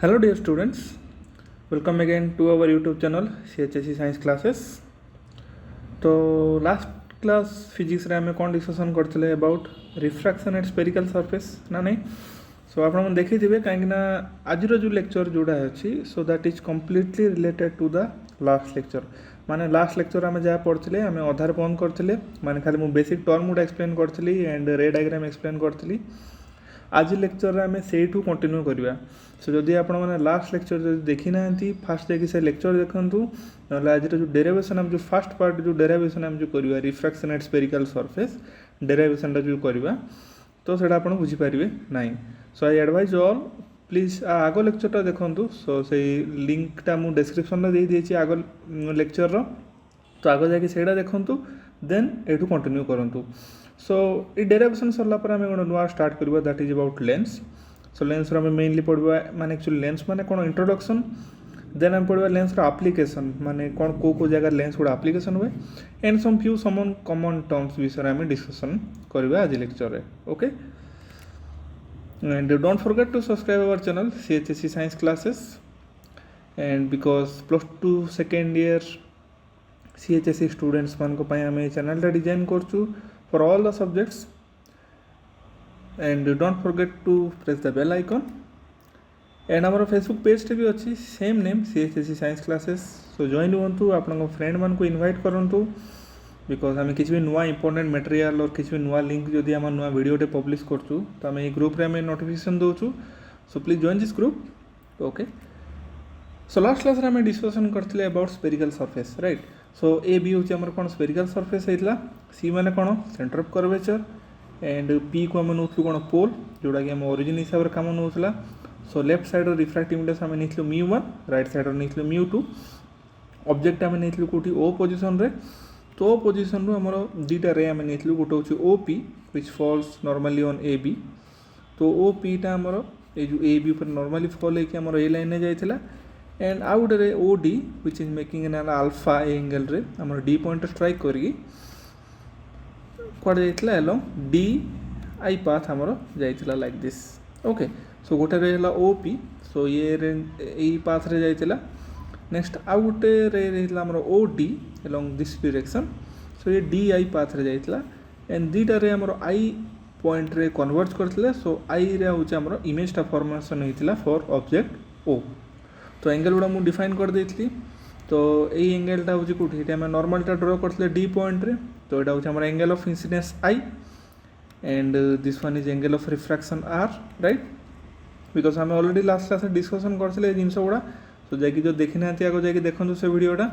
Hello dear students, welcome again to our YouTube channel CHSE Science Classes. तो last class physics रे आम कौन discussion करते about refraction at spherical surface ना नहीं सो आप देखिए कहीं आज जो लेक्चर जोड़ा अच्छी so that is completely related to the last lecture माने लास्ट लेक्चर आम जहाँ पढ़ते आम अधार बंद करते माने खाली मुझे बेसिक टर्म गुड़ा एक्सप्लेन करी एंड रे डायग्राम एक्सप्लेन करी आज लेक्चर आम से कंटिन्यू करवा सो जदि आपण मैंने लास्ट लेक्चर जो देखी ना फास्ट देखिए से लेक्चर देखूँ ना आज जो डेरिवेशन आम जो फास्ट पार्ट जो डेरिवेशन आम जो करवा refraction at spherical surface derivation जो करवा तो से आप बुझीपारे ना सो आई एडवाइज ऑल प्लीज आग लेक्चरटा देखूँ सो से लिंकटा मुझे डिस्क्रिप्शन दे दी आग लेक्चर तो आग जाकि देखूँ देन एठू कंटिन्यू करूँ सो ये डेरिवेशन सरला पर आम गोटे नुआ स्टार्ट करवा that is about lens so lens आम मेनली पढ़वा माने एक्चुअली लेंस माने कौन इंट्रोडक्शन देन आम पढ़वा लेंस एप्लिकेशन माने कौन को जगह लेंस गुड़ा एप्लिकेशन हुए एंड सम फ्यू समन कॉमन टर्म्स विषय आम डिस्कसन करवा आज लेक्चर रे okay and don't forget to subscribe our channel CHSE science classes and because +2 second year CHSE students मान आम चैनल डिजाइन करचु for all the subjects and don't forget to press the bell icon and our Facebook page भी अच्छी same name CHSE science classes so join हुंतु आपन friend मान को invite करंतु बिकॉज आम किसी भी नुआ इंपोर्टेंट मटेरियल और किसी भी नुआ लिंक जदि आम नुआ वीडियोटे पब्लिश करचु तो आम ग्रुप रे आम नोटिफिकेशन दोचु so please join this group okay so last class आम डिस्कसन करते about spherical surface right so A B हूँ आम कौन स्पेरिकल सरफेस होता सी मैंने कौन centre of curvature and P को आम नौ कौन पोल जोड़ा कि आम ओरिजिन हिसाब से कम नौला so left side refractive index आम नहीं μ1 राइट साइड नहीं μ2 ऑब्जेक्ट आम नहीं कौटी ओ पोजिशन रे तो ओ पोजिशन रु आमर दुईटा रे आम नहीं गोटे हूँ O P which falls normally on A B तो ओ पीटा आमर ये जो ए बी पर नॉर्मली फॉल होकर आमर ए लाइन जाइला एंड आउ गोटे O D which is making an alpha angle रे आमर डी पॉइंट स्ट्राइक करके कौड़े जाइला एलोंग डी आई पाथ आमर जाइला लाइक दिस ओके सो गोटे रहा ओ पी सो ये पाथ रे जाइला नेक्स्ट आउ गोटे रहा आमर O D along this direction so ये डी आई पाथ रे जाइला एंड दुईटा रे आमर आई पॉइंट रे कन्वर्ज करथिले सो आई रे होचे आमर इमेजटा फॉर्मेशन होइतिला फॉर ऑब्जेक्ट ओ तो एंगल गुड़ा मुझे डिफाइन कर देती तो यही एंगलटा हूँ कौटी ये आम नॉर्मलटा ड्र करते डी पॉइंट रे तो यहाँ हूँ angle of incidence I and this one is angle of refraction are right because आम ऑलरेडी लास्ट क्लास डिस्कसन करते जिन गुड़ा तो जैक जो देखी ना आगे जाकि देखो से वीडियोटा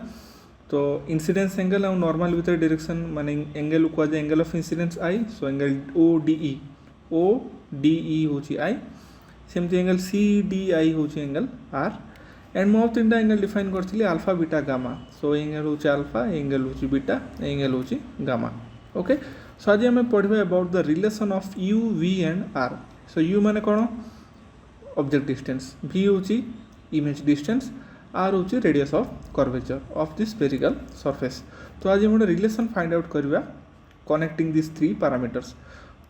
तो इंसिडेंस एंगल और नॉर्मल भितर डायरेक्शन माने एंगल को angle of incidence I so angle O D E हूँ आई सेमती एंगल सी डी आई हूँ एंगल आर एंड मुझे तीन एंगल डिफाइन करी alpha beta gamma so angle हूँ अल्फा एंगल हूँ बीटा एंगल हूँ गामा ओके सो आज आम पढ़ा about the relation of u v and r so u माने कौन ऑब्जेक्ट डिस्टेंस वी हूँ इमेज डिस्टेंस आर हूँ radius of curvature of this spherical surface तो आज गोटे रिलेशन फाइंड आउट करवा कनेक्टिंग दिस 3 पैरामीटर्स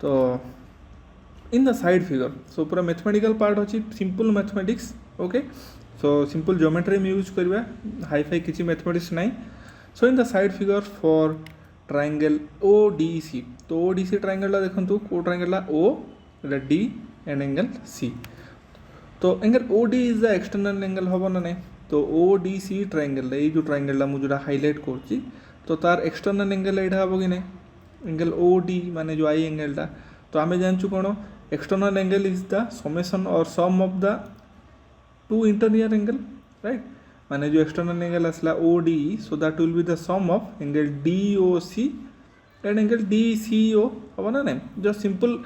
तो in the side figure so पूरा मैथमेटिकल पार्ट अच्छी simple mathematics okay so simple geometry में यूज करवा हाई फाई किसी मैथमेटिक्स नहीं so in the side figure for triangle O D C तो O D C triangle देखो को triangle O D and angle C तो angle O D is the external angle हम ना नहीं तो ओ डी सी ट्रायंगल ये जो ट्रायंगल मुझे जो हाईलाइट कर तो तार एक्सटर्नल एंगल यहाँ हम कि नहीं एंगल ओ डी माने जो आई एंगलटा तो आम जानचु कौन external angle is the summation और sum of the 2 interior angle right माने जो एक्सटर्नल एंगल आसला O D so that will be the sum of angle D O C and angle D C O हम ना नहीं just simple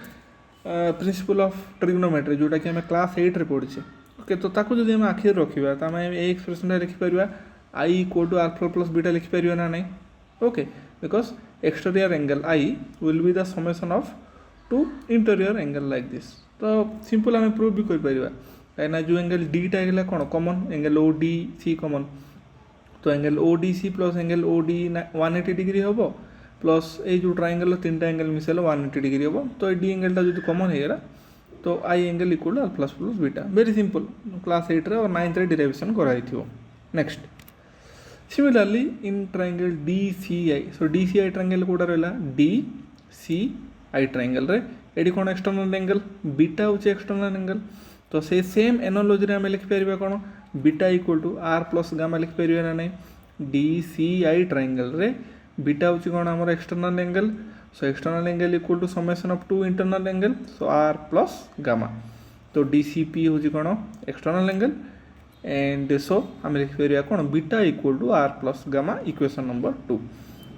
principle of trigonometry जोटा कि आम class 8 रे पढ़े ओके तो ताकू जब आम आखिर रखा तो आम ए एक्सप्रेशन लिखिपर I equal to alpha plus beta लिखिपर ना नहीं okay because exterior angle I will be the summation of 2 interior angle like this तो सिंपल आम प्रूव भी कर कहीं जो एंगल डीटा है कौन common angle O D C common तो angle O D C plus angle O D 180 degree हम प्लस ये जो ट्रायंगल 3टा एंगल मिसेल 180 डिग्री हम तो डी एंगलटा जो कॉमन होगा तो I angle equal to alpha plus beta very simple class 8 रे और 9th रे डेरिवेशन कराई थियो next similarly in triangle DCI so DCI triangle कोडा रहला DCI ट्रायंगल रे एडी कोन एक्सटर्नल एंगल बीटा होचे एक्सटर्नल एंगल तो से सेम एनालॉजी रे हम लिख परिबा कोन beta equal to r plus gamma लिख परिबा ना नै DCI ट्रायंगल रे बीटा होची कोन हमर external angle so external angle equal to summation of two internal angle so r plus gamma तो DCP होची कोन एक्सटर्नल एंगल एंड सो हम लिख परिया कोन beta equal to r plus gamma equation number 2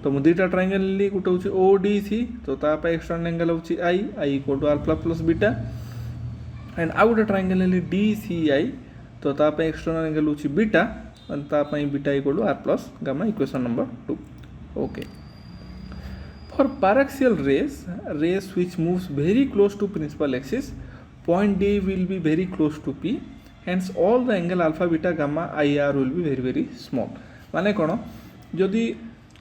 तो मु दुईटा ट्रायंगल ली गुटे होची ODC तो ता पे एक्सटर्नल एंगल होची I equal to r plus beta and आउट ट्रायंगल ली DCI तो ता पे एक्सटर्नल एंगल होची बीटा और ता पे beta equal to r plus gamma equation number 2 okay for paraxial rays which moves very close to principal axis point D will be very close to P hence all the angle alpha beta gamma IR will be very small माने कोन जदि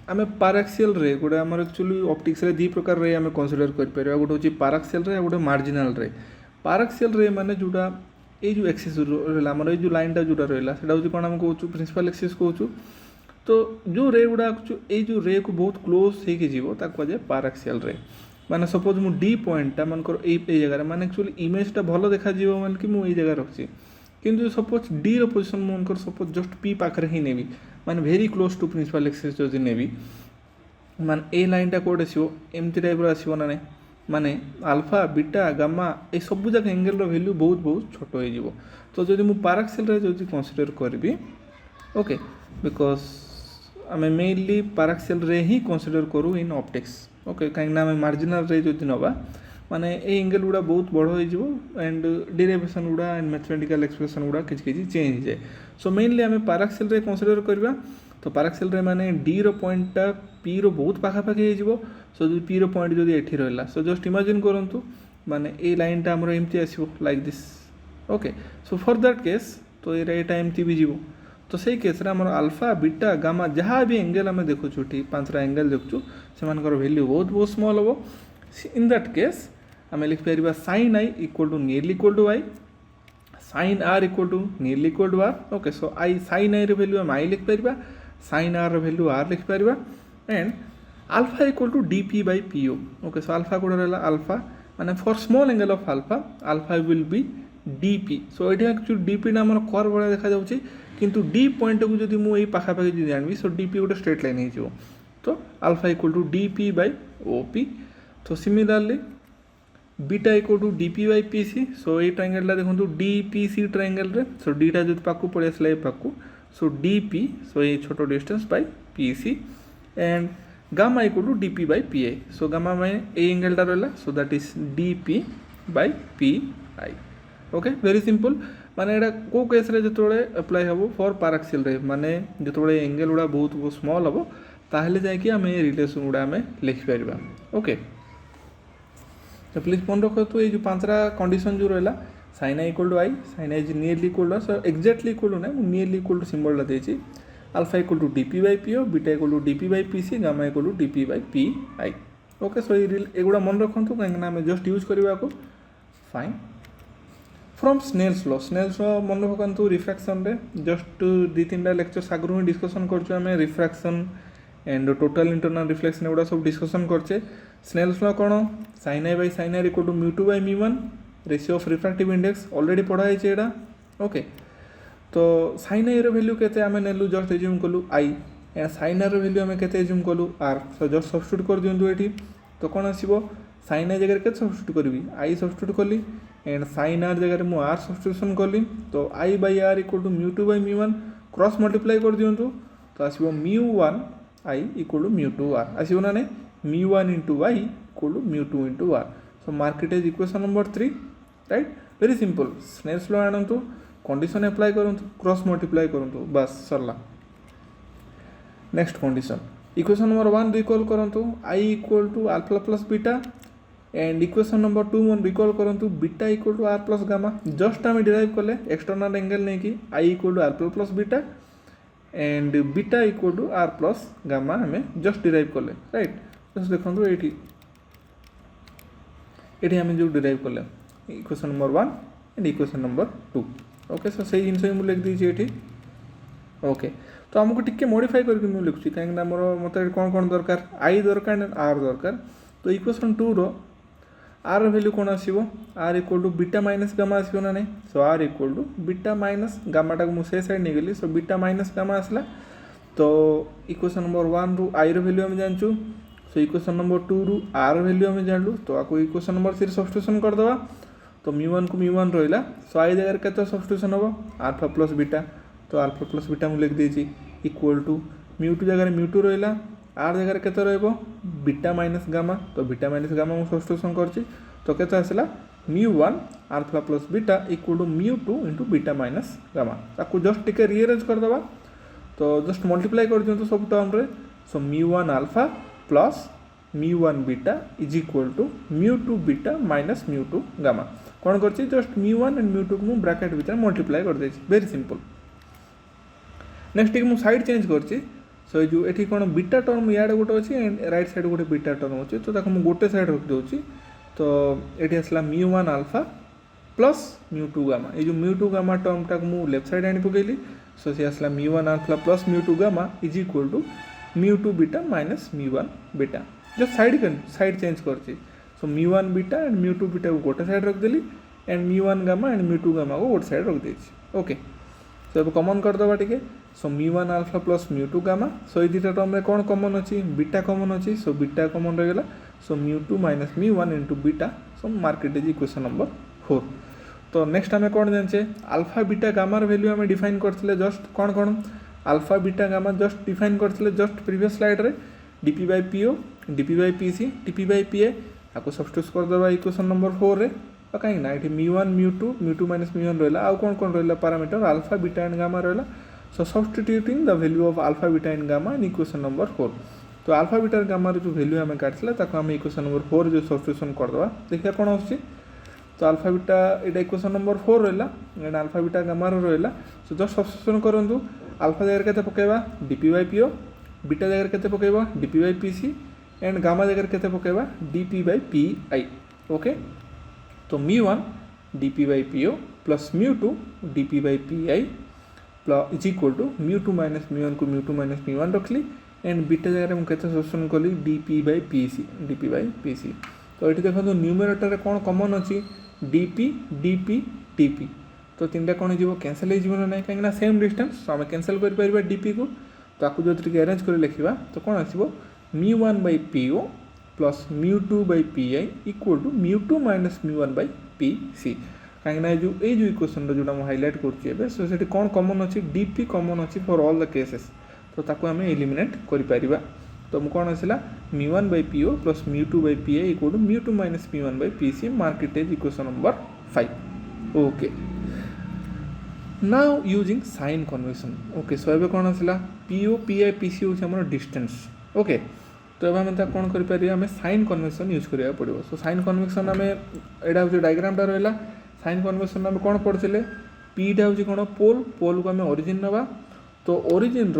आमे paraxial ray गोटे हमर actually optics रे दी प्रकार रे आमे consider कर परबा गोटे होची paraxial ray गोटे marginal ray paraxial ray माने जुडा ए जो एक्सिस रहला हमर ए जो लाइन टा जुडा रहला सेटा होची कोन हम कहूछु प्रिंसिपल एक्सिस कहूछु तो जो रे गुडा ये जो रे को बहुत क्लोज होके जीवो ताको जे पाराक्सियल रे माने सपोज मु डी पॉइंट ता मन करो ए जगह माने एक्चुअली इमेज टा भलो देखा जीवो मान कि मु ए जगह रखछि किंतु सपोज डी रो पोजीशन मन कर सपोज जस्ट पी पाखरे ही नेबी माने very close to principal axis जो नेबी माने ए लाइन टा कोड आसीबो एमती टाइप रो आसीबो ना नै माने अल्फा बीटा गामा ए सब जगह एंगल रो वैल्यू बहुत बहुत छोटो हो जीवो तो जदि मु पाराक्सियल रे जदि कंसीडर करबी ओके बिकॉज़ आम मेनली पाराक्सियल रे ही कंसीडर करूँ इन ऑप्टिक्स ओके कहीं मार्जिनल रे जो नवा माने ए एंगल गुड़ा बहुत बड़ हो एंड डेरिवेशन गुड़ा एंड मैथमेटिकल एक्सप्रेशन गुड़ा किसी चेंज हो जाए सो मेनली आम पाराक्सियल रे कंसीडर करवा तो पाराक्सियल रे माने डी रो पॉइंटा पी रो बहुत पाखापाखि हो सो जो पी रो पॉइंट जो एठी रहला सो जस्ट इमेजिन करंतु माने ए लाइन टा हमर एमती आसीबो like this okay so for that case तो ए एमती भी जीवो तो सही केस रे हमर अल्फा बीटा गामा जहाँ भी एंगल आम देखुछु ठी पांचरा एंगल देखुछु से मानकर वैल्यू बहुत बहुत स्मॉल हो इन दैट केस आम लिख परिबा sin I equal to nearly equal to y sin r equal to nearly equal to r okay so I sin I रे वैल्यू हम i लिख परिबा sin r रे वैल्यू r लिख परिबा and alpha equal to dp by po okay so alpha कोड रहला alpha माने for small angle of alpha will be dp so एठी एक्चुअली dp ना हमर कर्व वाला देखा जाउची किंतु डी पॉइंट को जदि मु एई पाखापाखि जदि जानबी सो डीपी गोटे स्ट्रेट लाइन हो तो alpha equal to DP by OP तो similarly beta equal to DP by PC so ये ट्रायंगल देखो डीपीसी ट्रायंगल रे सो डीटा जो पाकू पड़े आसला पाकू सो डीपी सो ये छोटो distance by PC and gamma equal to DP by PI so gamma में ए एंगल टा रहला so that is DP by PI okay very simple माने एटा को केस रे जतोळे अप्लाई हबो फॉर पाराक्सियल रे माने जतोळे एंगल गुडा बहुत स्मॉल हबो ताहले जाय कि हमें रिलेशन गुडा हमें लिख परिबा ओके तो प्लीज फोन रखो तो ये जो पांचरा कंडीशन जो रहला sin I equal to I sin I is nearly equal to so exactly equal to ना नियरली इक्वल टू सिंबल ला देछि alpha equal to dp by po beta equal to dp by pc gamma equal to dp by pi okay so ये गुडा मन रखंतु काहे हमें just use करबा को फाइन फ्रॉम स्नेल्स लॉ मन रखु रिफ्रैक्शन रे जस्ट दी तीन लेक्चर आगु ही डिस्कसन करें refraction and total internal reflection एगुड़ा सब डिस्कसन करचे स्नेल्स लॉ कौन sin I by sin r equal to μ2 by μ1 ratio of refractive index already पढ़ा है एटा ओके तो sin I रो वैल्यू केते आमे नेलु जस्ट एज्यूम कलु I एंड sin r रो वैल्यू आमे केते एज्यूम कलु r सो जस्ट सब्स्टिट्यूट कर दियंतु एठी तो कोन आसीबो sin I जगह के सब्स्टिट्यूट करबी I सब्स्टिट्यूट कली एंड sin r जगह मु r सब्स्टिट्यूशन कली तो I by r equal to μ2 by μ1 cross multiply कर दियंतु तो आसीबो μ1 I इक्वल टू μ2 r आसीबो ना नै μ1 into y equal to μ2 into r so mark it as equation number 3 right very simple Snell's law आनंतु कंडीशन अप्लाई करंतु cross multiply करंतु बस सरला next condition equation number 1 recall करंतु I equal to alpha plus beta and equation number 2 मन recall करंतु beta equal to r plus gamma just आम derive कले एक्सटर्नल एंगल नहीं कि I equal to alpha plus beta and beta equal to r plus gamma हमें just derive कले right just देखो ये आम जो डिराइव कले equation number 1 and equation number 2 okay so से जिन लिख दीजिए ये ओके तो आमको टिके मॉडिफाई करके मुझे लिखुची कहीं मोर मत कौन कौन दरकार आई दरकार एंड आर दरकार तो इक्वेशन 2 रो आर वैल्यू कौन आसो r equal to beta minus gamma आसो ना नहीं so r equal to beta minus गामाटा को मुझे साइड नहीं गली सो बीटा माइनस गामा आसला तो इक्वेशन नंबर 1 रु आई वैल्यू आम जानचु सो इक्वेशन नंबर 2 रु आर वैल्यू आम जानलु तो आपको इक्वेशन नंबर 3 सब्स्टिट्यूशन करदे तो μ1 को μ1 रहा सो आई जगह के सब्स्टिट्यूशन हम आल्फा प्लस बीटा तो आल्फा प्लस बीटा मुझे लिख देती इक्वल टू μ2 जगह μ2 रहा आर जगह के बीटा माइनस गामा तो बीटा माइनस गामा मुझे सब्स्टिट्यूशन करछि तो केते आसला μ1 alpha plus beta equal to μ2 into beta minus gamma ताको जस्ट टिके रीअरेंज करदे तो जस्ट मल्टीप्लाई कर दिखाँ सब टर्म रे so μ1 alpha plus μ1 beta is equal to μ2 beta minus μ2 gamma कौन कर जस्ट μ1 एंड μ2 को मुझे ब्रैकेट भीतर मल्टीप्लाई कर देछि वेरी सिंपल नेक्स्ट मुझे साइड चेंज कर सो जो ये कौन बीटा टर्म इे गोटे अच्छी एंड रईट साइड गोटे बीटा टर्म अच्छे तो मुझे गोटे साइड रखिदे तो ये आसला μ1 आल्फा प्लस μ2 गामा ये जो μ2 गामा टर्मटा को मुझे लेफ्ट साइड आनी पकईली सो सी आसला μ1 alpha plus μ2 gamma is equal to μ2 beta minus μ1 beta just side change कर सो μ1 बीटा एंड μ2 बीटा को गोटे साइड रखदेली एंड μ1 गामा एंड μ2 गामा को गोटे साइड रख देछि ओके सो अब कॉमन करदे टिके सो μ1 आल्फा प्लस μ2 गामा सो ये दुटा टर्म रे कौन कॉमन अच्छी बीटा कॉमन अच्छी सो बीटा कॉमन रहीगला so μ2 minus μ1 into beta so mark it as equation number 4 तो नेक्स्ट आम कौन जाने आल्फा बीटा गामार वैल्यू आम डिफाइन करते जस्ट कौन कौन alpha beta gamma just define करते जस्ट प्रीवियस स्लाइड रे DP by PO DP by PC TP by PA आपको सब्स्टिट्यूट करदेवा इक्वेशन नंबर 4 रे कहीं ना ये μ1 μ2 माइनस μ1 रहा आउ कौन कौन रहा parameter alpha beta and gamma रहा so substituting the value of alpha beta and gamma in equation number 4 तो आल्फा बीटा गामा जो वैल्यू आम काटला आम इक्वेशन नंबर 4 जो सब्स्टिट्यूशन करदे देखिए कौन आस तो आल्फा बीटा ये इक्वेशन नंबर 4 रहा एंड आल्फा बीटा गामा रहा सो जस्ट सब्स्टिट्यूशन करूँ आल्फा जगह के पकेबा डीपी बाय पीओ बीटा जगह के पकेबा DP by PC and gamma जगह के पकेबा डीपी बाय पीआई ओके तो μ1 dp by PO plus μ2 dp by PI plus is equal to μ2 minus μ1 को μ2 माइनस μ1 रखली एंड बीटा जगह मुझे सब्स्टिट्यूशन कली dp बाई पीसी तो ये देखो न्यूमरेटर कौन कॉमन अच्छी dp dp dp तो तीन टा कौन हो कैंसल हो ना कहीं सेम डिस्टेंस तो आम कैंसल कर dp को तो आपको जो अरेंज कर लिखा तो कौन आसो μ1 by PO plus μ2 by PI equal to μ2 minus μ1 by PC कहीं जो इक्वेशन जोटा मुझे हाइलाइट कर सो से कौन कॉमन अच्छी डीपी कॉमन अच्छी फॉर ऑल द केसेस तो ताको आम एलिमिनेट कर तो कौन आसला μ1 by PO plus μ2 by PI equal to μ2 minus μ1 by PC mark it as equation number 5 okay now using sign convention okay so ए कौन आसला पीओ पीआई पीसी हूँ डिस्टेंस ओके तो अब आम कौन करें साइन कन्वेंशन यूज करा पड़ो सो साइन कन्वेंशन आम यहाँ हूँ डायग्रामटा रहा साइन कन्वेंशन आम कौन पढ़ते पीटा हूँ कौन पोल पोल को आम ओरिजिन नवा तो ओरिजिन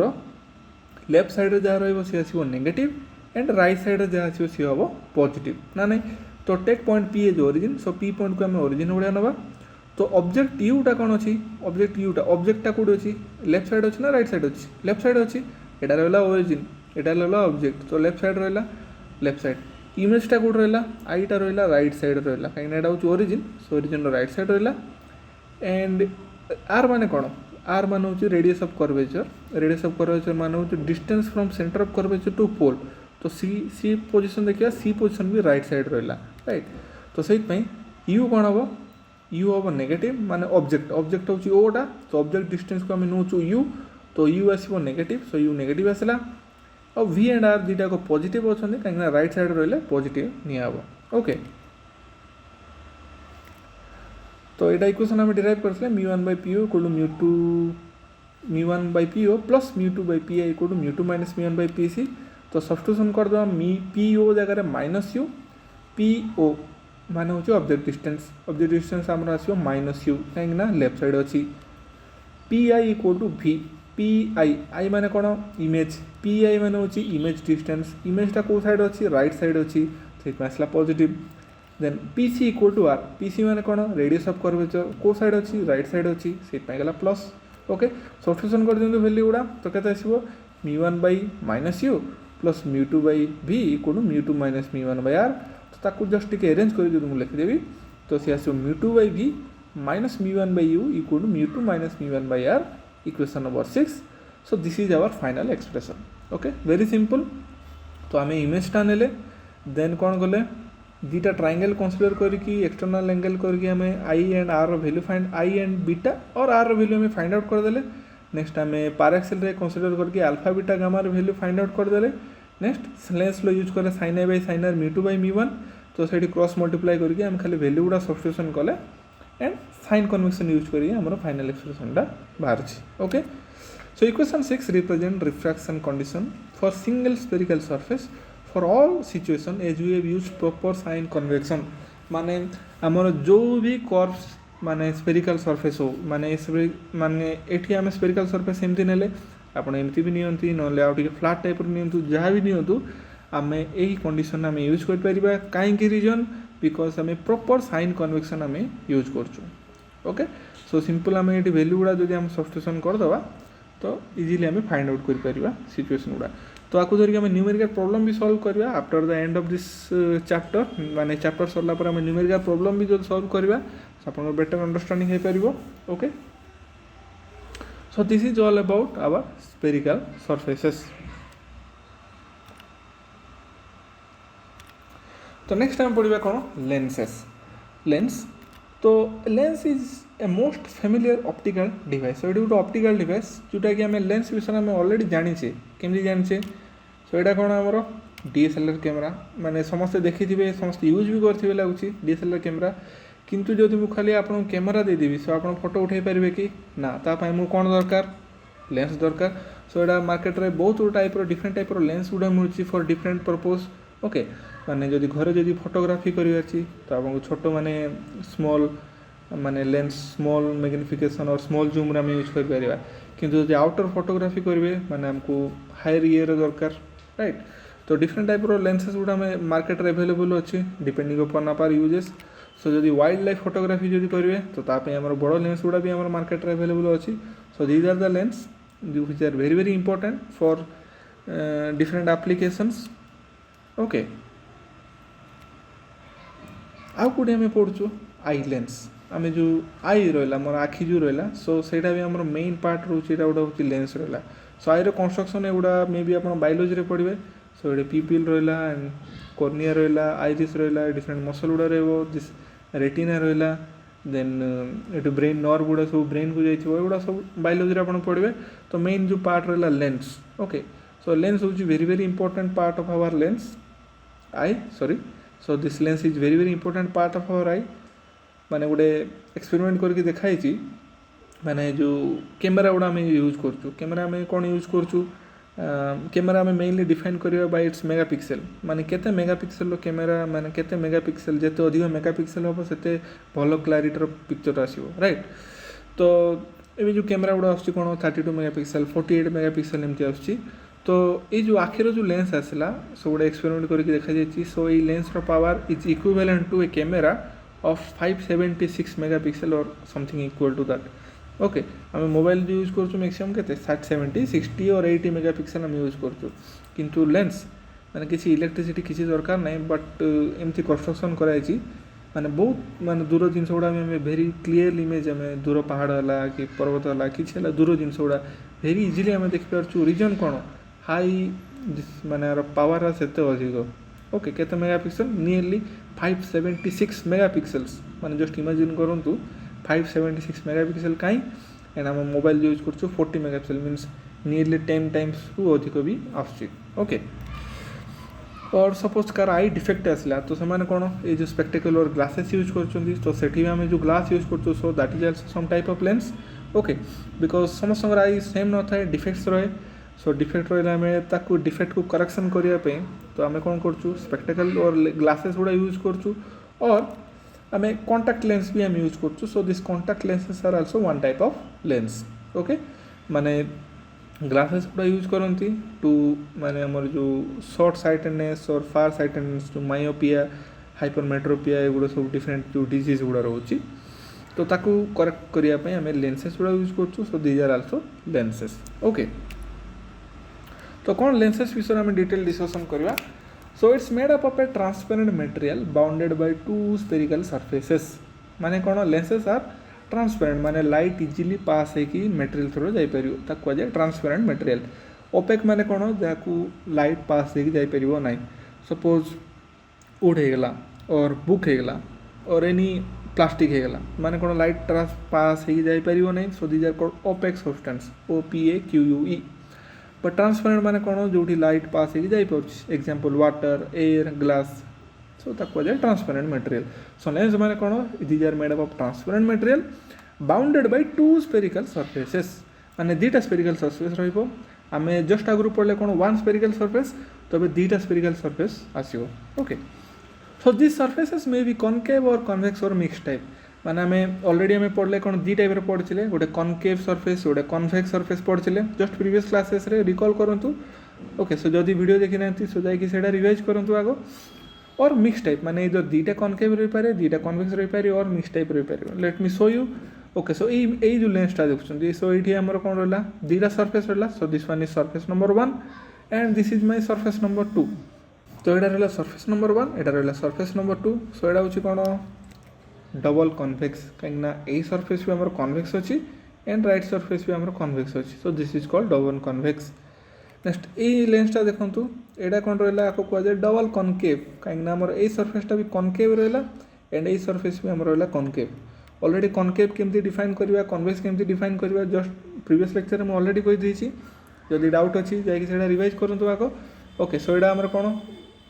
लेफ्ट साइड जहाँ सी आसो नेगेटिव एंड राइट साइड जहाँ आसो सी हम पॉजिटिव ना नहीं तो take point P as origin so P point को आम ओरिजिन भाया नवा तो ऑब्जेक्ट यूटा कौन अच्छी ऑब्जेक्ट यूटा ऑब्जेक्टा कौट अच्छी लेफ्ट साइड अच्छी ना राइट साइड अच्छी लेफ्ट साइड अच्छी यहाँ रहा ओरिजिन एटा रहा ऑब्जेक्ट तो लेफ्ट साइड रहा लेफ्ट साइड इमेजटा कौट रहा आईटा रहा राइट साइड रहा कहीं यहाँ हूँ origin so origin right side रहा एंड आर माने कौन आर मान हूँ रेडियस ऑफ कर्वेचर मान हूँ distance from centre of curvature to pole तो सी पोजीशन देखिए सी पोजीशन भी राइट साइड रहा राइट तो से यू कौन हम यू हम नेगेटिव माने ऑब्जेक्ट हूँ ओटा तो ऑब्जेक्ट डिस्टेंस को आम नौ यू तो यू आसो नेगेटिव सो यू नेगेटिव आसला और वी एंड आर दुटा को पॉजिटिव अच्छा कहीं राइट साइड रहा पॉजिटिव निब ओके तो यहाँ इक्वेशन आम डिराइव करते μ1 by PO equal to μ1 by PO plus μ2 by PI equal to μ2 minus μ1 by PC तो सब्स्टिट्यूशन करदे पीओ जगह माइनस यू पीओ मान हूँ ऑब्जेक्ट डिस्टेंस आम आसो माइनस यू कहीं लेफ्ट साइड अच्छी PI equal to v PI i माने कौन इमेज पीआई माने हूँ इमेज डिस्टेंस इमेजटा कौ साइड अच्छी राइट साइड अच्छी से आसला positive then PC equal to R PC माने कौन रेडियस ऑफ कर्वेचर को साइड अच्छी राइट साइड अच्छी से गला प्लस ओके सब्स्टिट्यूशन कर दिंतु वैल्यू गुड़ा तो केते आसीबो μ1 by minus u plus μ2 by v equal to μ2 minus μ1 by r तो ताकू जस्ट टिके अरेंज कर दियो लिखिदेवी तो सी आसो μ2 by v minus μ1 by u equal to μ2 minus μ1 by r equation number 6 so this is our final expression okay very simple तो आम इमेजटा नेले देन कौन गले दुटा ट्रायंगल कंसीडर करके एक्सटर्नल एंगल करके आम i and r value find i and beta और आर वैल्यू आम फाइंड आउट करदे नेक्स्ट आम पाराक्सेल रे कंसीडर करके alpha beta gamma value find out करदे नेक्स्ट लेंस लो यूज करे sin a by sin r μ2 by μ1 तो से क्रॉस मल्टीप्लाई करके आम खाली वैल्यू गुड़ा सब्स्टिट्यूशन कले एंड साइन कन्वेक्शन यूज करिए हमर फाइनल एक्सप्रेशनटा बाहर okay so equation 6 represent refraction condition for single spherical surface for all situation as we have use proper sign convention माने हमर जो भी कर्व्स माने स्फेरिकल सरफेस हो माने माने एठी आम स्फेरिकल सरफेस एमती नेले आपण एमती भी नियंती नले आउ टिके फ्लैट टाइप नियंतु जहाँ भी नियंतु आम यही कंडीशन आम यूज कर परिबा काहे रीजन बिकॉज आम प्रॉपर साइन कन्वेक्शन आम यूज करछु ओके सो सिंपल आम ये वैल्यू गुड़ा जब आम सब्स्टिट्यूशन करदे तो इजिली आम फाइंड आउट कर सिचुएशन गुड़ा तो आपको धरिक आम न्यूमेरिकल प्रॉब्लम भी सॉल्व करवा after the end of this chapter माने चैप्टर सरला पर आम न्यूमेरिकल प्रॉब्लम भी जो सॉल्व करवा आपन बेटर अंडरस्टैंडिंग हो पारिबो okay so this is all about our spherical surfaces तो नेक्स्ट टाइम पढ़ा कौन लेंसेस लेंस तो lens is a most familiar optical device ये गोटे ऑप्टिकल डिवाइस जोटा कि आम लेंस विषय में ऑलरेडी जानीचे केमती जानीचे सो यहाँ कौन आमर डीएसएलआर कैमरा माने समस्ते देखी थे समस्त यूज भी करते लगुच डीएसएलआर कैमरा किंतु जब मुझे खाली आपको कैमेरा देदेवी सो आप फोटो उठे पारे कि ना तापाई मुझे कौन दरकार लेंस दरकार सो यहाँ मार्केट रे बहुत टाइप डिफरेंट टाइप लेंस गुड़ा मिलूँ फॉर डिफरेंट पर्पज ओके माने जदि घरे जदि फोटोग्राफी करिवार अछि तो आपको छोट माने स्मॉल माने लेंस स्मॉल मैग्निफिकेशन और स्मॉल जूम रे यूज कर परिबा किंतु जदि आउटर फोटोग्राफी करिवे माने हमको हायर ईयर दरकार राइट तो डिफरेंट टाइप रो लेंसेस गुड़ा में मार्केट रे अवेलेबल अछि डिपेंडिंग अपॉन आवर यूजेस सो जदि वाइल्ड लाइफ फोटोग्राफी जदि करिवे तो तापे हमर बड़ लेंस गुड़ा भी हमर मार्केट रे अवेलेबल अछि so these are the lens which are very very important for different applications okay आउ कौटे आम पढ़ु आई लेंस आम जो आई रहा मोर आखि जो रहा सो ସେଇଟା भी आम मेन पार्ट रोचे गोटे हूँ लेंस रहा सो आईर कंस्ट्रक्शन एगुड़ा मे बी आप बायोलॉजी पढ़े सो ये पीपल रहा एंड कॉर्निया रहा आइरिस रहा डिफरेंट मसल गुड़ा रहा रेटिना रहा देन ये ब्रेन नर्व गुड़ा सब ब्रेन को जाइए सब बायोलॉजी आप पढ़े तो मेन जो पार्ट रहा लेंस ओके सो लेंस हूँ very very important part of our lens eye sorry so this lens is very very important part of our eye माने गोटे एक्सपेरिमेंट करके देखाई माने जो कैमेरा गुड़ा आम यूज करूँ कैमेरा आम कौन यूज करूँ कैमेरा आम मेनली डिफाइन करवा बाय इट्स मेगापिक्सेल माने केते मेगापिक्सेल कैमेरा माने केते मेगापिक्सेल जिते अधिक मेगापिक्सेल हम से भल क्लारिटर पिक्चर आसो राइट तो ये जो कैमेरा गुड़ा आस कौन 32 मेगापिक्सेल 48 मेगापिक्सेल एमती आस तो ये जो आखिर जो लेंस आसला सो गोटे एक्सपेरिमेंट करके देखा जाए सो ये lens power is equivalent to a camera of 576 megapixel or something equal to that okay आम मोबाइल जो यूज कर मैक्सिमम के 70 60 और 80 मेगापिक्सेल आम यूज कर किंतु लेंस माने किसी इलेक्ट्रिसिटी किसी दरकार ना बट एमती कंस्ट्रक्शन कराई माने बहुत माने दूर जिनस गुड़ा भेरी क्लीयर इमेज आम दूर पहाड़ है कि पर्वत है कि दूर जिनस गुड़ा भेरी इजिली आम देखिपार रीजन कौन हाई माने पावर से अधिक ओके केते मेगापिक्सेल नियरली 576 मेगापिक्सेल्स माने जस्ट इमेजिन करूँ 576 मेगापिक्सेल कहीं एंड आम मोबाइल यूज कर 40 मेगापिक्सेल मीन्स नियरली 10 टाइम्स रु अधिक भी आसुची ओके और सपोज कार आई डिफेक्ट आसला तो से कौन ये जो स्पेक्टेकल और ग्लासेस यूज कर तो सेठी आम जो ग्लास यूज कर so that is also some type of lens okay because समस्त आई सेम न था डिफेक्ट्स रहे सो डिफेक्ट रहा आम डिफेक्ट को करेक्शन करने तो आम कौन कर स्पेक्टेकल और ग्लासेस गुड़ा यूज करूँ और आम कॉन्टैक्ट लेंस भी आम यूज कर so this contact lenses are also one type of lens okay माने ग्लासेस गुड़ा यूज करती टू माने हमर जो शॉर्ट साइटेडनेस और फार साइटेडनेस जो मायोपिया हाइपरमेट्रोपिया एगुड़ा सब डिफरेंट जो डिजीज गुड़ा रोचे तो ताकू करेक्ट करने आम लेंसेस गुड़ा यूज कर so these are also lenses okay तो कौन लेंसेस विषय में डिटेल डिस्कशन करवा so it's made up of a transparent material bounded by two spherical surfaces माने कौन लेंसेस आर ट्रांसपेरेंट माने लाइट इजिली पास होगी मटेरियल थ्रू जापर कहुए ट्रांसपेरेंट मटेरियल ओपेक माने कौन जहाँ लाइट पास होगी जापर ना सपोज वुड होगला और बुक होगला और एनी प्लास्टिक होगला माने कौन लाइट ट्रांस पास होगी जापर ना so these are called opaque substance OPAQUE but transparent माने कौन जो लाइट पास होगी जापर example water air glass so कहुए ट्रांसपेरेंट मटेरियल सो लेंस माने कौन these are made up of transparent material bounded by two spherical surfaces माने दुईटा स्फेरिकल सरफेस रहिबो आमे जस्ट आगु पढ़ले कौन वन स्फेरिकल सरफेस तबे दुईटा स्फेरिकल सरफेस आसीबो okay so this surfaces may be concave or convex or mix type माने आमे ऑलरेडी आमे पढ़ले कौन दी टाइप रे पढ़िले गोटे कनकेव सरफेस गोटे कन्वेक्स सरफेस पढ़िले जस्ट प्रीवियस क्लासेस रे रिकॉल करंतु ओके सो जदी वीडियो देखि नांती सो जाई कि सेडा रिवाइज करंतु आगो और मिक्स टाइप माने जो दीटा कनकेव रही पारे दीटा कन्वेक्स रही पारे और मिक्स टाइप रही पारे let me show you okay so ये जो लेंसटा देखुं सो ये आमर कौन रहा दीटा सरफेस रहा so this one is surface number 1 and this is my surface number 2 तो यहाँ रहा सरफेस नंबर 1 यहाँ रहा सरफेस नंबर 2 सो यहाँ हूँ कौन डबल कन्वेक्स कहीं यही सरफेस भी आम कन्वेक्स अच्छी एंड राइट सरफेस भी आम कन्वेक्स अच्छी सो this is called double convex next ये लेंसटा देखूँ यहाँ कौन रहा आपको कहुए डबल कनकेव कहीं आमर यही सरफेसटा भी कनकेव रहा एंड यही सरफेस भी आम रहा कनकेव ऑलरेडी कनकेव केमती डिफाइन करवा कन्वेक्स केमती डिफाइन करवा जस्ट प्रीवियस लेक्चर में ऑलरेडी कही देछि जदि डाउट अच्छी जाइए रिवाइज करंतु आगो ओके सो यहाँ आमर कौन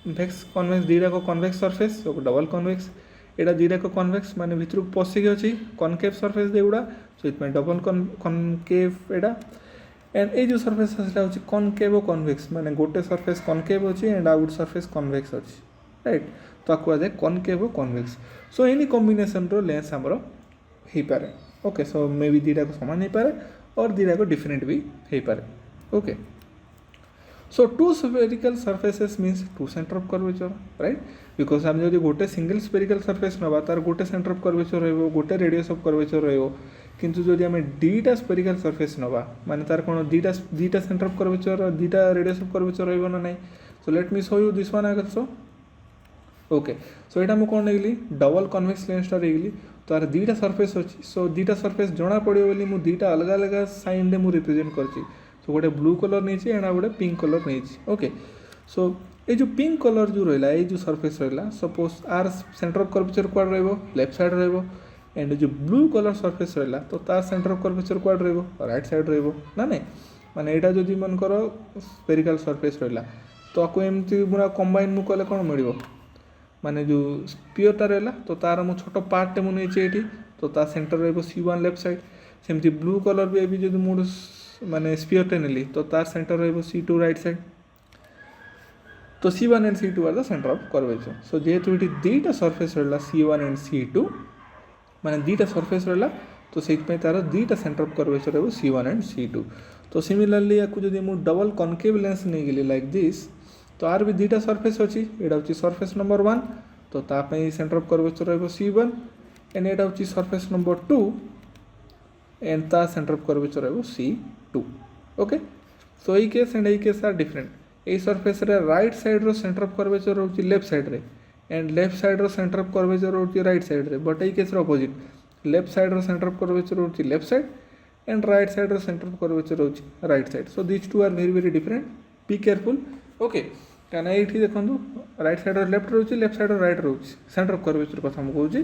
वेक्स कन्वेक्स दीटा को कन्वेक्स सरफेस डबल कन्वेक्स यहाँ दीटा को कन्वेक्स माने भितर पशिक अच्छी concave surface देगुड़ा so इथमें double concave Etah and ये जो सरफेस आसला हूँ कनकेव और कन्वेक्स माने गोटे सरफेस कनकेव अच्छी एंड आउट सरफेस कन्वेक्स अच्छी राइट तो कहुए concave or convex so any combination row lens आमर हो पारे ओके सो मे बी दीटा को समान हो पारे और दीटा को डिफरेंट भी हो पारे okay so two spherical surfaces means two centre of curvature right because आम जो गोटे सिंगल स्फेरिकल सरफेस नवा तार गोटे सेंटर ऑफ कर्वेचर रहिबो गोटे रेडियस ऑफ कर्वेचर रहिबो किंतु जदि आम दीटा स्फेरिकल सरफेस नवा माने तार कोन दीटा सेंटर ऑफ कर्वेचर और दीटा रेडियस ऑफ कर्वेचर रहिबो ना नहीं so let me show you this one also okay so यहाँ मुझे कौन नेगली डबल कन्वेक्स लेंसटा नेगली तार दीटा सरफेस अच्छी सो दीटा सरफेस जना पड़ो बोली मुझे दीटा अलग अलग साइन में रिप्रेजेंट करची सो गोटे ब्लू कलर नहीं एंड गोटे पिंक कलर नहीं ओके सो ये जो पिंक कलर जो रहा ये जो सरफेस रहा suppose R centre of curvature क्वाड रहिबो लेफ्ट साइड रहिबो एंड जो ब्लू कलर सरफेस रहा तो तार सेंटर ऑफ कर्वेचर क्वाड रहिबो राइट साइड रहिबो ना नहीं माने एटा जदि मनकर स्फेरिकल सरफेस रहा तो आपको एमती पूरा कंबाइन मु कले कौन मिल माने जो स्पीयरटा रहा तो तार मु छोट पार्टे मुझे ये तो ता सेंटर रहिबो C1 लेफ्ट साइड सेमती ब्लू कलर भी जो मुझे माने स्पीयरटे नेली तो तार सेंटर रहिबो C2 राइट साइड तो C1 and C2 are the centre of curvature so जेहेतु ये दीटा सरफेस रहा C1 एंड C2 माने दीटा सरफेस रहा तो से तार दीटा सेंटर ऑफ कर्वेचर रहिबो C1 एंड C2 तो सिमिलरली या जदि मु डबल कनकेव लेंस नहीं गली लाइक दिस तो आर भी दीटा सरफेस अच्छी यहाँ हूँ सरफेस नंबर 1 तो तापाई सेंटर ऑफ कर्वेचर रहिबो C1 एंड यहाँ हूँ सरफेस नंबर 2 एंड ता सेंटर ऑफ कर्वेचर रहिबो C2 ओके सो ये केस एंड ये केस आर डिफरेंट ये सरफेस रे राइट साइड रो सेंटर ऑफ कर्वेचर रोची लेफ्ट साइड रे एंड लेफ्ट साइड रो सेंटर ऑफ कर्वेचर रोची राइट साइड रे बट ये केस रो अपोजिट लेफ्ट साइड रो सेंटर ऑफ कर्वेचर रोची left side and right side रो सेंटर ऑफ कर्वेचर रोची right side so this two are very very different be careful okay कहना ये देखो राइट साइड लेफ्ट रोचे लेफ्ट साइड राइट रोचे centre of curvature कथा मुझे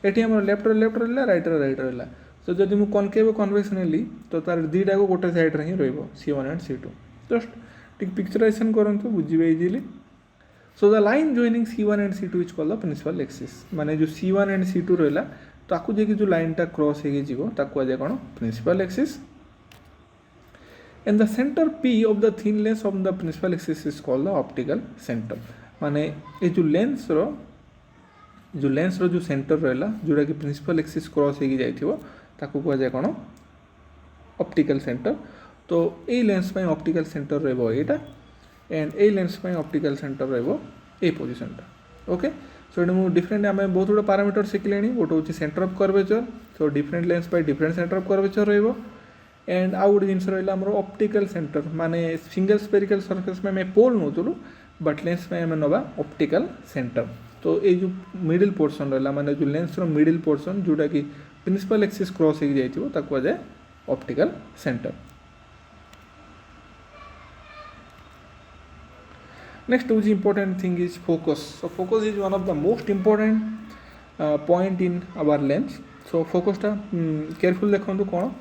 ये आम लेफ्ट रहा राइट रहा सो जब मुझे कनकेव कन्वेक्स नेली तो तार दीटा को गोटे साइड रे ही रहिबो C1 एंड C2 जस्ट टिक पिक्चराइजेशन करंतु बुझिबे easily so the line joining C1 and C2 is called the principal axis माने जो C1 एंड C2 रहला ताकू जे जो लाइनटा क्रॉस होगी जीवो ताकू आजे कोन principal axis and the center P of the thin lens of the principal axis is called the optical center माने ये जो लेंस रो जो सेंटर रहला जोड़ा कि प्रिंसिपल एक्सिस क्रॉस होगी जाइथिबो ताकू को जाय कोन ऑप्टिकल सेंटर तो ए लेंस में ऑप्टिकल सेंटर रहबो एटा एंड ए लेंस में ऑप्टिकल सेंटर रहबो ए पोजीशनटा ओके सो ये मुझे डिफरेंट आम बहुत गुड पैरामीटर शिखिले गोटे हूँ centre of curvature so different lens different centre of curvature रहिबो एंड आउ गोटे जिन रहा आम ऑप्टिकल सेंटर माने सिंगल स्पेरिकल सरफेस में आम पोल नौलु बट लेंस में आम नवा ऑप्टिकल सेंटर तो ये जो मिडिल पोर्शन रहा माने जो लेंस रो मिडिल पोर्शन जोटा कि प्रिंसिपल एक्सिस क्रॉस हो जाए ऑप्टिकल सेंटर। नेक्स्ट हूँ important thing is focus so focus is one of the most important point in our lens so फोकसटा केयरफुल देखो कौन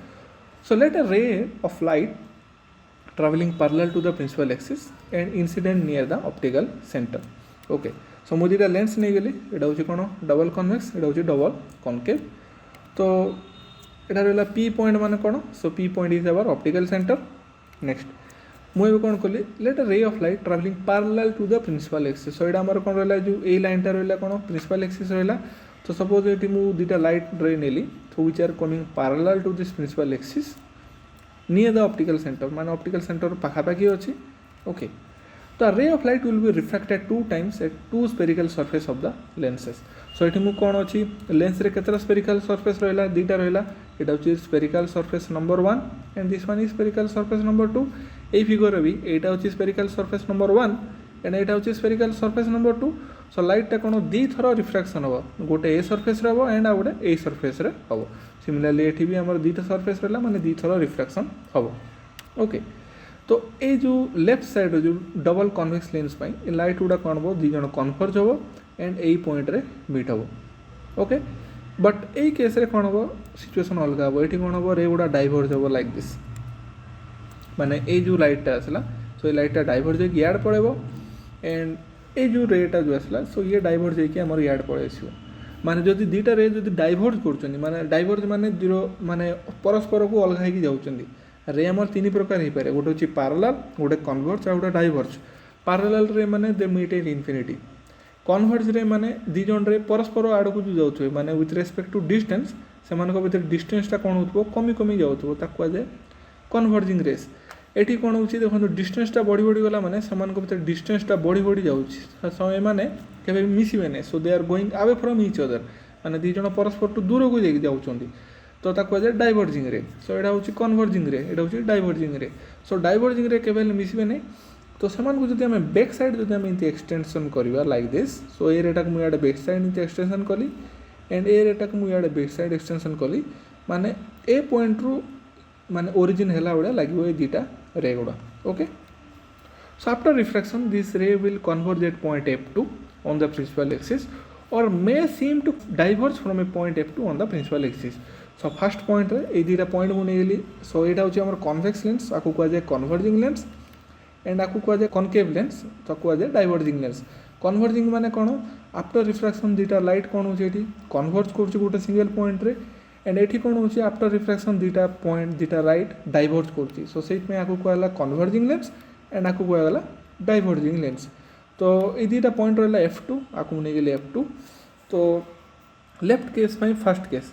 so let a ray of light travelling parallel to the principal axis and incident near the optical center okay so मुझे दुटा lens नहीं गली यहाँ हूँ कौन डबल कन्वेक्स यहाँ हूँ डबल कनकेव तो यहाँ रहा पी पॉइंट मान कौन so P point is our optical centre next मुझे कौन कली let a ray of light travelling parallel to the principal axis so यहाँ कौन रहा जो ये लाइनटा रहा कौन प्रिंसिपल एक्सिस रहा तो सपोज ये मुझे दुटा लाइट रे नेली तो which are coming parallel to this principal axis near the optical centre माने ऑप्टिकल सेंटर पाखापाखि अच्छी ओके तो ray of light will be refracted 2 times at 2 spherical surface of the lenses so ये मुझे कौन अच्छी लेंस रे केतरा स्पेरिकल सरफेस रहा दुटा रहा यहाँ हूँ spherical surface number 1 and this one is spherical surface number 2 ये फिगर भी यहाँ हूँ स्पेरिकल सरफेस नंबर 1 एंड यहाँ हूँ स्पेरिकल सरफेस नंबर 2 सो लाइटा कौन दी थर रिफ्रैक्शन हम गोटे ए सरफेस हम एंड आ गोटे ए सरफेस हम सिमिलरली ये भी आम दुटा सरफेस रहा माने दी थर रिफ्रैक्शन हम ओके तो ये जो लेफ्ट साइड जो डबल कन्वेक्स लेंस ये लाइट गुड़ा कौन हम दी जन कन्वर्ज हम एंड यही पॉइंट रे मीट हम ओके बट यही केस रे कौन हम सिचुएशन अलग हम ये कौन हम रे गुड़ा डाइवर्ज हम लाइक दिस माने ये जो लाइटा आसला सो ये लाइटा डाइवर्ज होकर याड पड़ेबो एंड ये जो रेटा जो आसला सो ये डाइवर्ज होकर आमर याड पड़े आसो माने जदि दुटा रे जदि डाइवर्ज कर माने डाइवर्ज माने जीरो माने परस्पर को अलग होगी जाउछंदी रे आमर 3 प्रकार हो पारे गोटे हूँ पैरेलल गोटे कन्वर्ज आ गोटे डाइवर्ज पैरेलल रे माने they meet at infinity converge ray माने दी जन रे परस्पर आड़ को जो जाउथबे माने विथ रेस्पेक्ट टू डिस्टेंस सेमान को भीतर डिस्टेंसटा कौन होतबो कमी कमी जाउथबो ताकू आ जाए कन्वर्जिंग रेस एटी कौन हो देखो डिस्टेंसटा बढ़ी बढ़ी गला माने सेमान को भीतर डिस्टेंसटा बढ़ी बढ़ी जाउछि समय माने केबे मिसिबे नै so they are going away from each other माने दी जन परस्पर टू दूर को जाई जाउछंदी तो ताकू आ जाए डाइवर्जिंग रे सो एटा होछि कन्वर्जिंग रे एटा होछि डाइवर्जिंग रे सो डाइवर्जिंग रे केबे मिसिबे नै तो सेमान को जदि हम बैक साइड जदि हम इनते एक्सटेंशन करबा लाइक दिस सो ए रेटा को मु याडे बैक साइड इनते एक्सटेंशन कली एंड ए रेटा को मु याडे बैक साइड एक्सटेंशन कली माने ए पॉइंट रू माने ओरिजिन हैला बडा लागिवो ए दीटा रे गुडा okay so after refraction this ray will converge at point F2 on the principal axis or may seem to diverge from a point F2 on the principal axis so first point रे ए दीटा point मु नेली सो एटा होची हमर convex lens आकु को जाय converging lens and आकु को जाय concave lens तो को जाय डाइवर्जिंग लेंस कन्वर्जिंग माने कोन आफ्टर रिफ्रैक्शन दीटा लाइट कोन होची एठी कन्वर्ज करची गोटे सिंगल पॉइंट रे एंड एठी कोन होची आफ्टर रिफ्रैक्शन दीटा पॉइंट दीटा राइट डाइवर्ज करची सो सेट में आकु को आला कन्वर्जिंग लेंस एंड आकु को आला डाइवर्जिंग लेंस तो ये दुटा पॉइंट रहा F2 आकु नहीं गले F2 तो लेफ्ट केस में फर्स्ट केस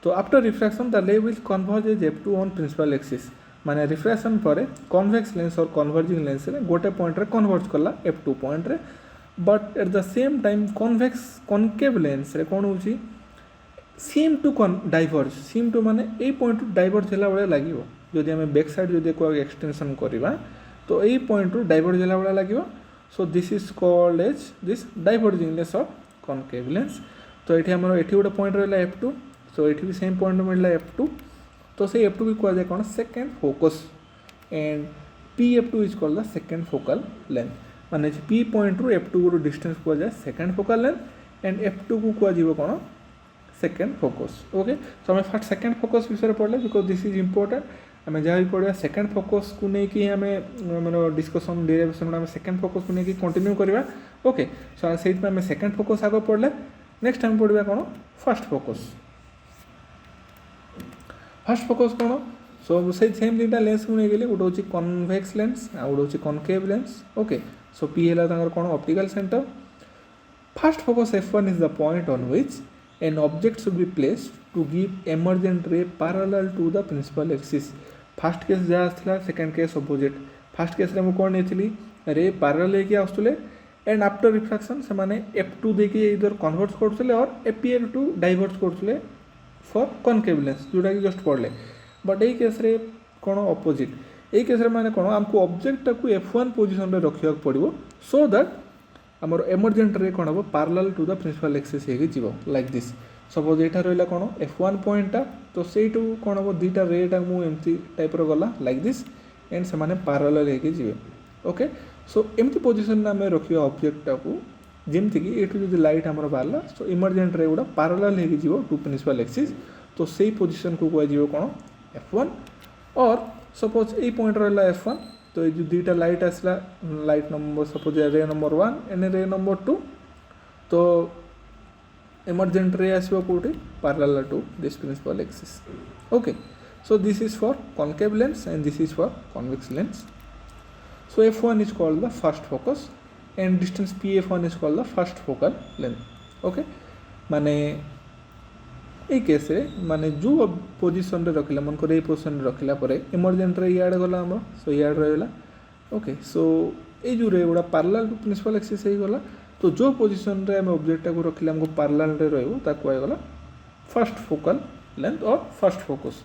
तो after refraction the ray will converge at F2 on principal axis माने रिफ्रैक्शन पर कन्वेक्स लेंस और कन्वर्जिंग लेंस रे गोटे पॉइंट रे कन्वर्ज कला F2 point ray but at the same time convex concave lens ray कोन होची seem to diverge seem to माने a point to diverge होला बळे लागिवो जदि हम बैक साइड जदि को एक्सटेंशन करबा तो ए पॉइंट टू डाइवर्ज होला बळे लागिवो so this is called as this diverging lens of concave lens तो ये हमर एठी गोटे पॉइंट रहला F2 सो एठी भी सेम पॉइंट मिलला F2 तो से F2 भी कह जाए कौन second focus and P F2 is called the second focal length माने P पॉइंट रु F2 को डिस्टेंस कह जाए second focal length and F2 को कह जीवो कौन सेकेंड फोकस ओके सो हमें फर्स्ट सेकेंड फोकस विषय पढ़ले बिकॉज दिस इज इंपोर्टेंट आम जहाँ भी पढ़ा सेकेंड फोकस को लेकिन आम माने डिस्कसन डेरिवेशन आम सेकेंड फोकस को लेकिन कंटिन्यू करवा ओके सो से आम सेकेंड फोकस आगे पढ़ले नेक्स्ट आम पढ़ा कौन फर्स्ट फोकस फर्स्ट फोकस कौन सो से सेम दुटा लेंस को नहीं गोटे हूँ कन्वेक्स लेंस आ गोटे हूँ कनकेव लेंस ओके सो पी है कौन optical centre first focus F1 is the point on which an object should be placed to give emergent ray parallel to the principal axis first case जहाँ आसला second case opposite first case रे मु कोन नेथिली ray parallel के आसुले and after refraction से माने F2 देखिए इधर converts करते और FPL टू डाइवर्ट करते फॉर कनकेव लेंस जोटा कि जस्ट पढ़ले बट यही केस रे कौन अपोजिट यही केस रे माने कौन आमको ऑब्जेक्ट को F1 पोजिशन रे रखिया पड़ो सो दैट आमर एमरजेंट रे कौन हम parallel to the principal axis हो जीव लाइक दिस सपोज यहाँ रहा कौन F1 पॉइंटा तो सहीठू कौन हम दुईटा रेटा मुझे टाइप गला लाइक दिस एंड से माने पैरेलल हो जीवे ओके सो एमती पोजिशन आम रखा ऑब्जेक्टा को जमती कि ये जो लाइट आमर बाहर सो इमरजेंट रे गुड़ा पैरेलल हो जीव टू प्रिंसिपल एक्सिस तो सही पोजिशन को कह कौन F1 और सपोज यही पॉइंट रहा F1 तो ये जो दुईटा लाइट आसला लाइट नंबर सपोज रे नंबर 1 एंड रे नंबर 2 तो emergent ray आसो कोठी parallel to this principal axis okay so this is for concave lens and this is for convex lens so f1 is called the first focus and distance pf1 is called the first focal length okay माने ए case रे माने जो position रे रखिला मन को रे position रे रखिला परे emergent ray याड गला हमर सो याड रहला ओके सो ए जो रे गुडा parallel to principal axis हे गला तो जो पोजिशन रे आम ऑब्जेक्ट को रखिले हमको पैरेलल रे रहबो ताको आइगला फर्स्ट फोकल लेंथ और फर्स्ट फोकस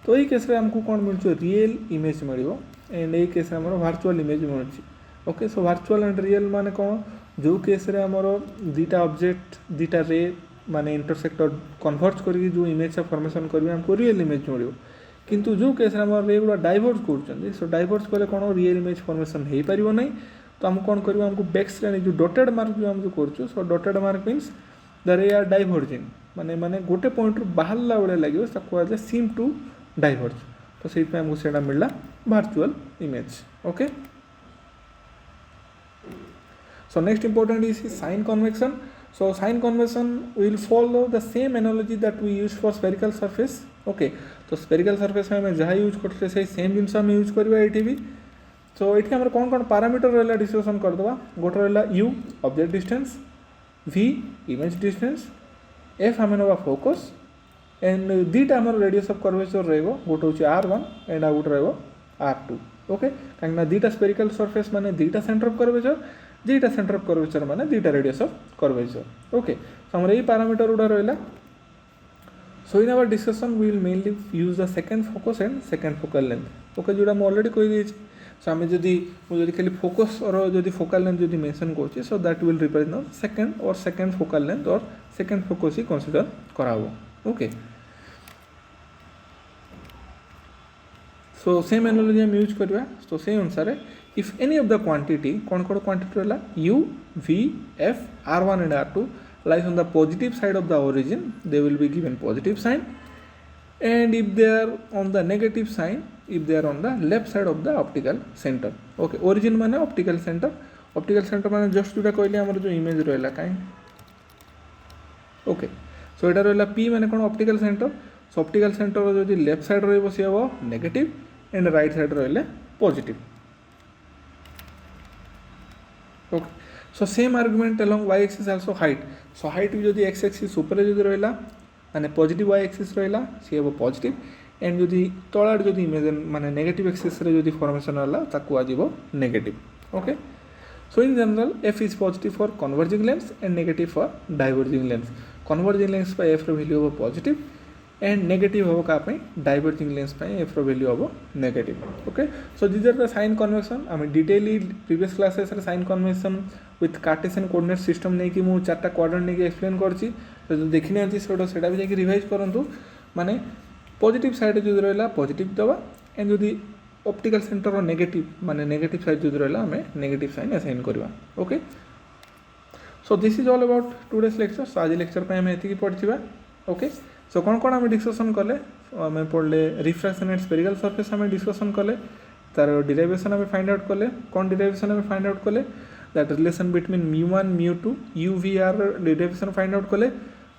तो यही केस रे हमको कोन मिलछो रियल इमेज मिलिबो एंड यही केस रे हमर वर्चुअल इमेज मिलछि okay so virtual and real माने कोन जो केस रे हमर दुईटा ऑब्जेक्ट दुईटा रे माने इंटरसेक्ट और कन्वर्ज करके जो इमेज से फॉर्मेशन करबे हमको रियल इमेज मिलिबो किंतु जो केस रे हमर रे गुडा डाइवर्ज करछन सो डाइवर्ज करे कोन रियल इमेज फॉर्मेशन हेई परिबो नै तो हम कौन करेंगे हमको बैक्स लाइन जो डॉटेड मार्क जो हम जो कर so dotted mark means the ray are diverging माने माने गोटे पॉइंट रु बाहरला बेले लगे ताको सीम टू डाइवर्ज तो से हमको सेटा मिलला virtual image okay so next important is sign convention so sign convention will follow the same analogy that we use for spherical surface okay तो स्फेरिकल सरफेस में जहाँ यूज करते से सेम जिनस आम यूज करवा ये भी सो ये आम कौन कौन पैरामीटर रहा डिस्कसन करदे गोटे रहा u object distance v image distance f आम ना फोकस एंड दुईटा आम रेडियस ऑफ कर्वेचर रहा गोटे हूँ R1 एंड आ गोटे रहा R2 ओके कहीं दुईटा स्फेरिकल सरफेस माने दुईटा सेंटर ऑफ कर्वेचर दुईटा सेंटर ऑफ कर्वेचर माने दुईटा radius of curvature okay so आम यही पैरामीटर गुड़ा रहा so in our discussion we will mainly use the second focus and second focal length okay जोड़ा मुझे ऑलरेडी कही सो आम जदि खाली फोकस और जदि फोकल लेंथ जदि मेंशन करछे सो दैट विल रिप्रेजेंट सेकेंड और सेकेंड फोकल लेंथ और सेकेंड फोकस ही कंसीडर कराबो ओके सो सेम एनालॉजी हम यूज करबा तो से अनुसार if any of the quantity कौन कौन क्वांटिटी रहा u v f r1 and r2 lies on the positive side of the origin they will be given positive sign and if they are on the negative sign if they are on the left side of the optical center okay origin माने optical center माने just जोटा कहले हमर जो image रहला काई okay so एटा रहला p माने कोन optical centre so optical centre जदि लेफ्ट साइड रहबो से हो नेगेटिव एंड राइट साइड रहले positive okay so same argument along y axis also height so height जदि x एक्सिस ऊपर जदि रहला माने पॉजिटिव y एक्सिस रहला से हो पॉजिटिव एंड जदि तलाड़ जदि इमेज माने नेगेटिव एक्सिस रे जदि फॉर्मेशन रहला ताकू आजिबो negative okay so in general f is positive for converging lens and negative for diverging lens converging lens पे f रो वैल्यू हो पॉजिटिव एंड नेगेटिव हो का पे डाइवर्जिंग लेंस पे f रो वैल्यू हो negative okay so this are the sign convection I mean detailly previous classes रे sign convection with Cartesian coordinate system नै कि मु चारटा क्वाड्रेंट नै कि एक्सप्लेन करछि तो देखिने आछि सेटा भी जाकि रिवाइज करंतु माने पॉजिटिव साइड जो रहा पॉजिटिव दवा एंड जदि ऑप्टिकल सेंटर और नेगेटिव माने नेगेटिव साइड जो रहा आम नेगेटिव साइन असाइन करवा okay so this is all about today's lecture सो आज लेक्चर पे हमें एतिकी पढ़िबा ओके सो कौन कौन आम डिस्कसन कले आम पढ़ले रिफ्रैक्शन एंड स्फेरिकल सरफेस आम डिस्कसन कले तार डिराइवेशन आम फाइंड आउट कले कौन डिराइवेशन आम फाइंड आउट कले that relation between μ1 μ2 uv r derivation find out कले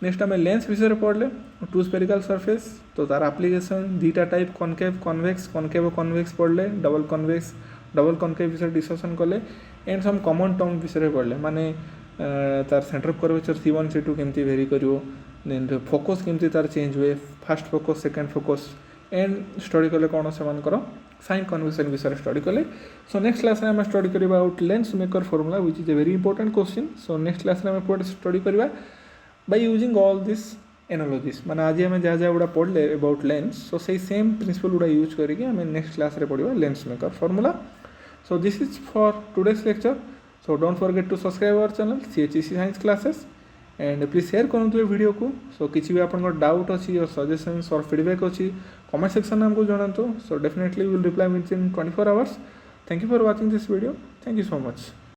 नेक्स्ट आम लेंस विषय पढ़ले टू स्फेरिकल सरफेस तो तार एप्लिकेशन दुईटा टाइप कनकेव कन्वेक्स पढ़ले डबल कनकेव विषय डिस्कसन कले एंड सम कॉमन टर्म विषय पढ़ले माने तार centre of curvature C1 C2 केमती वेरी करिवो देन फोकस केमती तार चेंज हुए first focus second focus and study कले कौन से साइन कन्वेक्शन विषय स्टडी कले. सो नेक्स्ट क्लास में स्टडी करवा out lens maker formula which is a very important question. So next class में पूरा स्टडी करवा by using all this analogies माने आज आम जहाँ जहाँ गुड़ा पढ़ले अबाउट लेंस. सो से सेम प्रिंसिपल गुड़ा यूज करके आम नेक्स्ट क्लास रे पढ़वा lens maker formula. So this is for today's lecture. So don't forget to subscribe our channel CHEC science classes and please share करूँ ये वीडियो को. सो किसी भी आपन डाउट अच्छी और सजेशंस और फीडबैक अच्छी कमेंट सेक्शन में हमको जनातु. So definitely will reply within 24 hours. Thank you for watching this video. Thank you so much.